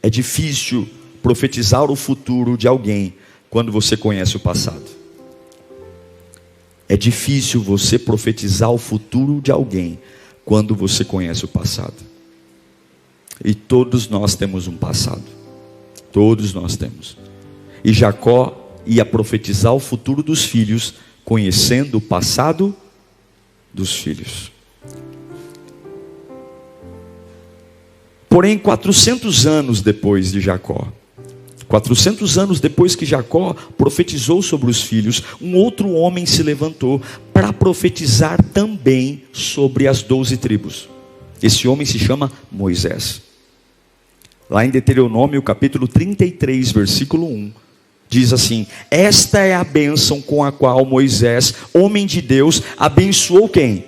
É difícil profetizar o futuro de alguém quando você conhece o passado. É difícil você profetizar o futuro de alguém quando você conhece o passado. E todos nós temos um passado. Todos nós temos. E Jacó ia profetizar o futuro dos filhos, conhecendo o passado dos filhos. Porém, 400 anos depois de Jacó, 400 anos depois que Jacó profetizou sobre os filhos, um outro homem se levantou para profetizar também sobre as 12 tribos. Esse homem se chama Moisés. Lá em Deuteronômio capítulo 33, versículo 1, diz assim: esta é a bênção com a qual Moisés, homem de Deus, abençoou quem?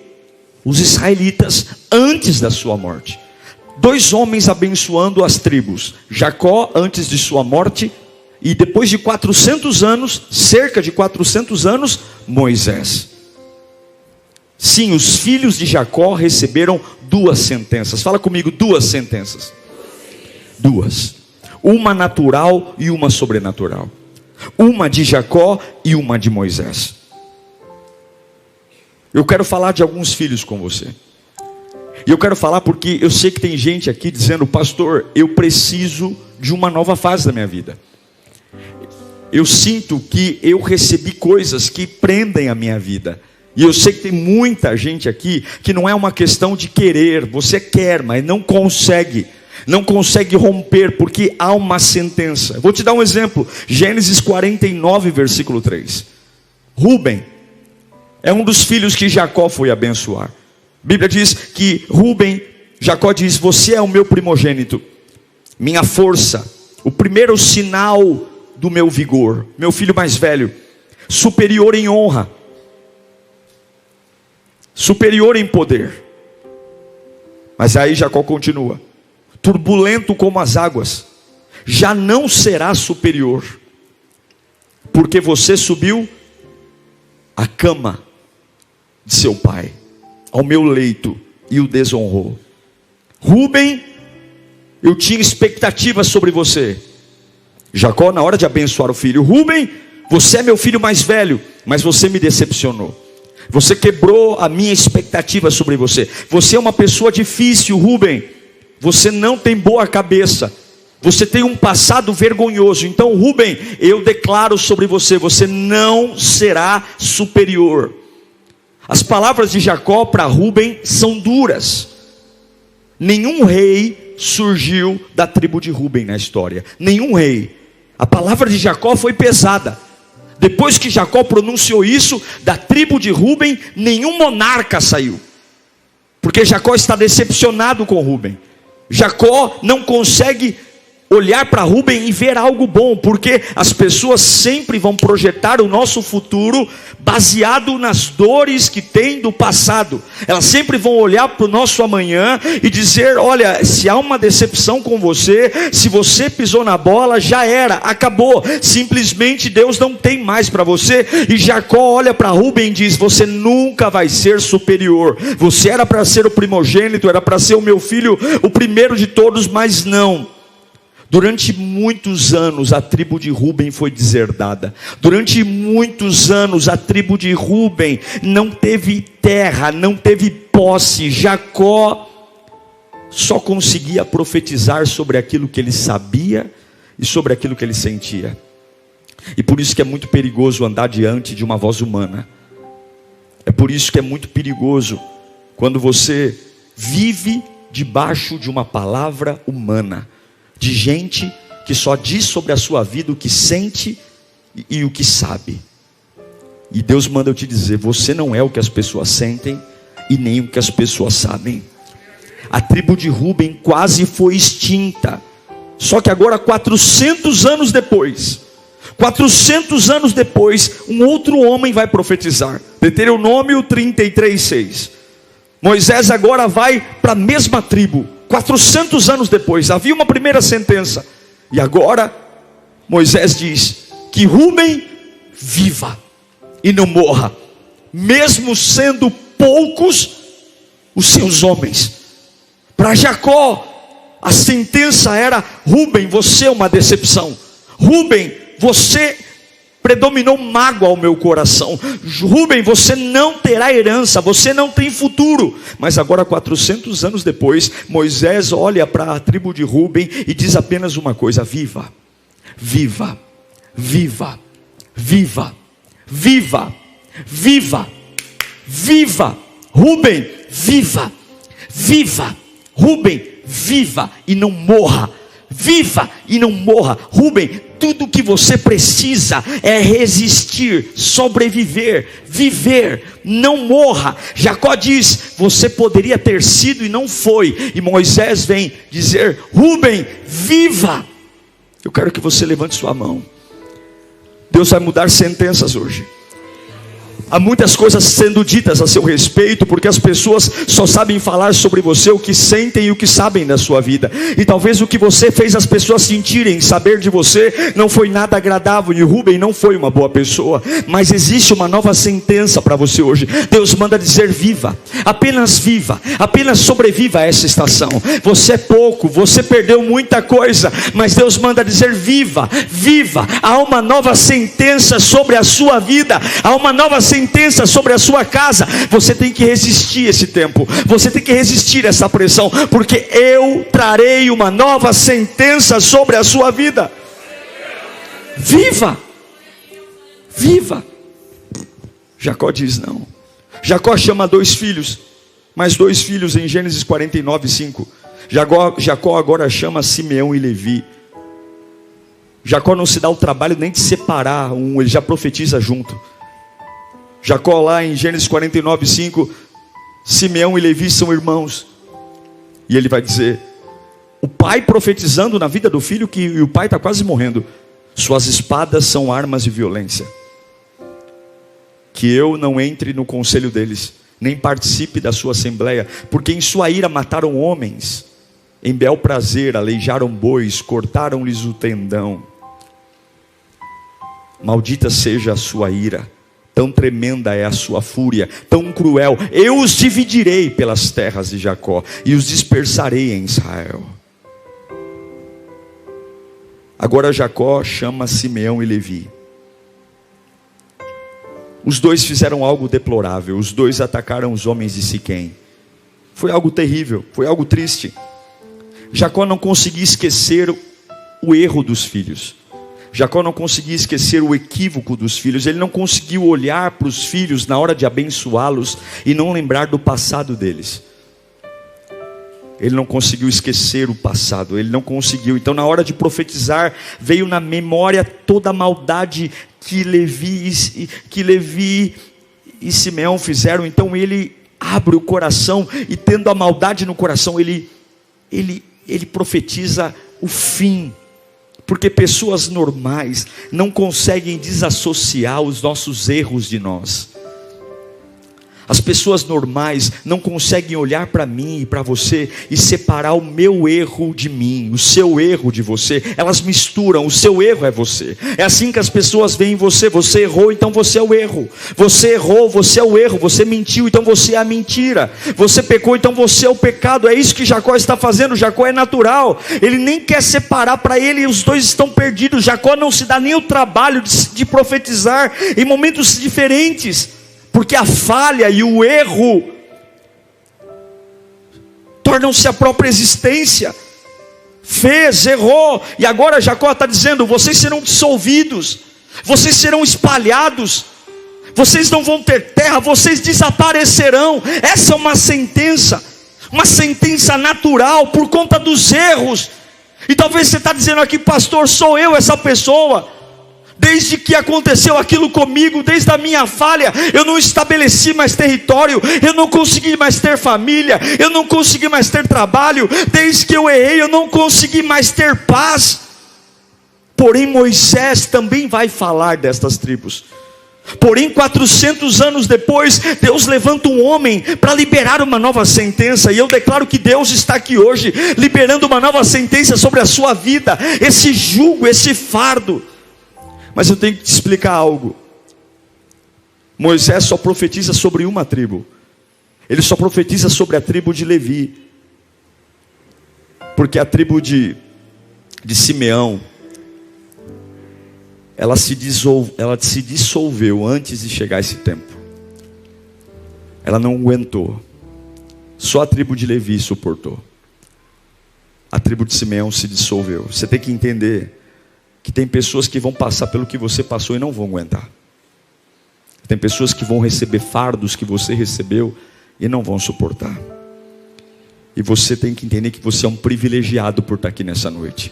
Os israelitas antes da sua morte. 2 homens abençoando as tribos: Jacó antes de sua morte, e depois de 400 anos, cerca de 400 anos, Moisés. Sim, os filhos de Jacó receberam 2 sentenças. Fala comigo, 2 sentenças. 2. Uma natural e uma sobrenatural. Uma de Jacó e uma de Moisés. Eu quero falar de alguns filhos com você. E eu quero falar porque eu sei que tem gente aqui dizendo: pastor, eu preciso de uma nova fase da minha vida. Eu sinto que eu recebi coisas que prendem a minha vida. E eu sei que tem muita gente aqui que não é uma questão de querer. Você quer, mas não consegue. Não consegue romper porque há uma sentença. Vou te dar um exemplo. Gênesis 49, versículo 3. Rúben é um dos filhos que Jacó foi abençoar. A Bíblia diz que Rúben, Jacó diz: você é o meu primogênito, minha força, o primeiro sinal do meu vigor, meu filho mais velho, superior em honra, superior em poder. Mas aí Jacó continua: turbulento como as águas, já não será superior, porque você subiu à cama de seu pai, ao meu leito, e o desonrou. Rúben, eu tinha expectativas sobre você. Jacó, na hora de abençoar o filho: Rúben, você é meu filho mais velho, mas você me decepcionou. Você quebrou a minha expectativa sobre você. Você é uma pessoa difícil, Rúben. Você não tem boa cabeça. Você tem um passado vergonhoso. Então, Rúben, eu declaro sobre você: você não será superior. As palavras de Jacó para Rúben são duras. Nenhum rei surgiu da tribo de Rúben na história. Nenhum rei. A palavra de Jacó foi pesada. Depois que Jacó pronunciou isso, da tribo de Rúben, nenhum monarca saiu. Porque Jacó está decepcionado com Rúben. Jacó não consegue olhar para Rúben e ver algo bom, porque as pessoas sempre vão projetar o nosso futuro baseado nas dores que tem do passado. Elas sempre vão olhar para o nosso amanhã e dizer: olha, se há uma decepção com você, se você pisou na bola, já era, acabou, simplesmente Deus não tem mais para você. E Jacó olha para Rúben e diz: você nunca vai ser superior. Você era para ser o primogênito, era para ser o meu filho, o primeiro de todos, mas não. Durante muitos anos a tribo de Rúben foi deserdada. Durante muitos anos a tribo de Rúben não teve terra, não teve posse. Jacó só conseguia profetizar sobre aquilo que ele sabia e sobre aquilo que ele sentia. E por isso que é muito perigoso andar diante de uma voz humana. É por isso que é muito perigoso quando você vive debaixo de uma palavra humana, de gente que só diz sobre a sua vida o que sente e o que sabe. E Deus manda eu te dizer: você não é o que as pessoas sentem e nem o que as pessoas sabem. A tribo de Rúben quase foi extinta. Só que agora, 400 anos depois, um outro homem vai profetizar. Deuteronômio 33:6. Moisés agora vai para a mesma tribo. 400 anos depois, havia uma primeira sentença. E agora, Moisés diz que Rúben viva e não morra, mesmo sendo poucos os seus homens. Para Jacó, a sentença era: Rúben, você é uma decepção. Rúben, você predominou mágoa ao meu coração. Rúben, você não terá herança, você não tem futuro. Mas agora, 400 anos depois, Moisés olha para a tribo de Rúben e diz apenas uma coisa: viva, viva, viva, viva, viva, viva, viva. Rúben, viva, viva. Rúben, viva e não morra. Viva e não morra. Rúben, tudo que você precisa é resistir, sobreviver, viver, não morra. Jacó diz: você poderia ter sido e não foi. E Moisés vem dizer: Rúben, viva. Eu quero que você levante sua mão. Deus vai mudar sentenças hoje. Há muitas coisas sendo ditas a seu respeito, porque as pessoas só sabem falar sobre você o que sentem e o que sabem da sua vida. E talvez o que você fez as pessoas sentirem, saber de você, não foi nada agradável. E Rúben não foi uma boa pessoa. Mas existe uma nova sentença para você hoje. Deus manda dizer: viva, apenas sobreviva a essa estação. Você é pouco, você perdeu muita coisa, mas Deus manda dizer: viva, viva. Há uma nova sentença sobre a sua vida, há uma nova sentença sobre a sua casa. Você tem que resistir esse tempo, você tem que resistir essa pressão, porque eu trarei uma nova sentença sobre a sua vida. Viva, viva. Jacó diz não. Jacó chama 2 filhos, mais 2 filhos em Gênesis 49:5. Jacó agora chama Simeão e Levi. Jacó não se dá o trabalho nem de separar ele já profetiza junto. Jacó lá em Gênesis 49:5, Simeão e Levi são irmãos. E ele vai dizer, o pai profetizando na vida do filho, que o pai está quase morrendo: suas espadas são armas de violência. Que eu não entre no conselho deles, nem participe da sua assembleia, porque em sua ira mataram homens, em bel prazer aleijaram bois, cortaram-lhes o tendão. Maldita seja a sua ira, tão tremenda é a sua fúria, tão cruel. Eu os dividirei pelas terras de Jacó e os dispersarei em Israel. Agora Jacó chama Simeão e Levi. Os 2 fizeram algo deplorável. Os 2 atacaram os homens de Siquém. Foi algo terrível, foi algo triste. Jacó não conseguia esquecer o erro dos filhos. Jacó não conseguia esquecer o equívoco dos filhos. Ele não conseguiu olhar para os filhos na hora de abençoá-los e não lembrar do passado deles. Ele não conseguiu esquecer o passado, ele não conseguiu. Então na hora de profetizar, veio na memória toda a maldade que Levi e Simeão fizeram. Então ele abre o coração, e tendo a maldade no coração, ele profetiza o fim. Porque pessoas normais não conseguem desassociar os nossos erros de nós. As pessoas normais não conseguem olhar para mim e para você e separar o meu erro de mim, o seu erro de você. Elas misturam, o seu erro é você. É assim que as pessoas veem você. Você errou, então você é o erro. Você errou, você é o erro. Você mentiu, então você é a mentira. Você pecou, então você é o pecado. É isso que Jacó está fazendo. Jacó é natural. Ele nem quer separar. Para ele os 2 estão perdidos. Jacó não se dá nem o trabalho de profetizar em momentos diferentes, porque a falha e o erro tornam-se a própria existência. Fez, errou, e agora Jacó está dizendo: vocês serão dissolvidos, vocês serão espalhados, vocês não vão ter terra, vocês desaparecerão. Essa é uma sentença natural por conta dos erros. E talvez você está dizendo aqui: pastor, sou eu essa pessoa. Desde que aconteceu aquilo comigo, desde a minha falha, eu não estabeleci mais território, eu não consegui mais ter família, eu não consegui mais ter trabalho. Desde que eu errei, eu não consegui mais ter paz. Porém Moisés também vai falar destas tribos. Porém 400 anos depois, Deus levanta um homem para liberar uma nova sentença. E eu declaro que Deus está aqui hoje, liberando uma nova sentença sobre a sua vida. Esse jugo, esse fardo. Mas eu tenho que te explicar algo. Moisés só profetiza sobre uma tribo. Ele só profetiza sobre a tribo de Levi. Porque a tribo de Simeão, ela se dissolveu antes de chegar esse tempo. Ela não aguentou. Só a tribo de Levi suportou. A tribo de Simeão se dissolveu. Você tem que entender que tem pessoas que vão passar pelo que você passou e não vão aguentar. Tem pessoas que vão receber fardos que você recebeu e não vão suportar. E você tem que entender que você é um privilegiado por estar aqui nessa noite.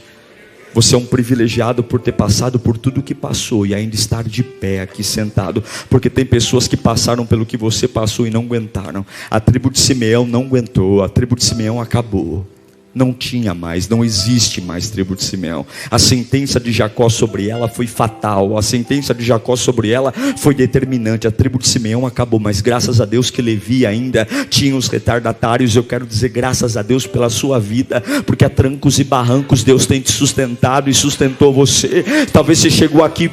Você é um privilegiado por ter passado por tudo que passou e ainda estar de pé aqui sentado. Porque tem pessoas que passaram pelo que você passou e não aguentaram. A tribo de Simeão não aguentou, a tribo de Simeão acabou. Não tinha mais, não existe mais tribo de Simeão. A sentença de Jacó sobre ela foi fatal. A sentença de Jacó sobre ela foi determinante. A tribo de Simeão acabou, mas graças a Deus que Levi ainda tinha os retardatários. Eu quero dizer graças a Deus pela sua vida, porque a trancos e barrancos Deus tem te sustentado e sustentou você. Talvez você chegou aqui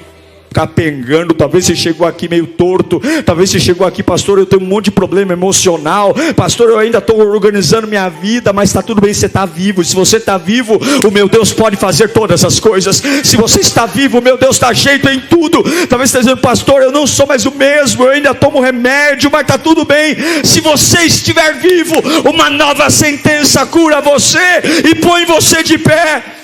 capengando, talvez você chegou aqui meio torto, talvez você chegou aqui, pastor, eu tenho um monte de problema emocional, pastor, eu ainda estou organizando minha vida, mas está tudo bem, você está vivo. Se você está vivo, o meu Deus pode fazer todas as coisas. Se você está vivo, o meu Deus dá jeito em tudo. Talvez você esteja dizendo, pastor, eu não sou mais o mesmo, eu ainda tomo remédio, mas está tudo bem. Se você estiver vivo, uma nova sentença cura você e põe você de pé.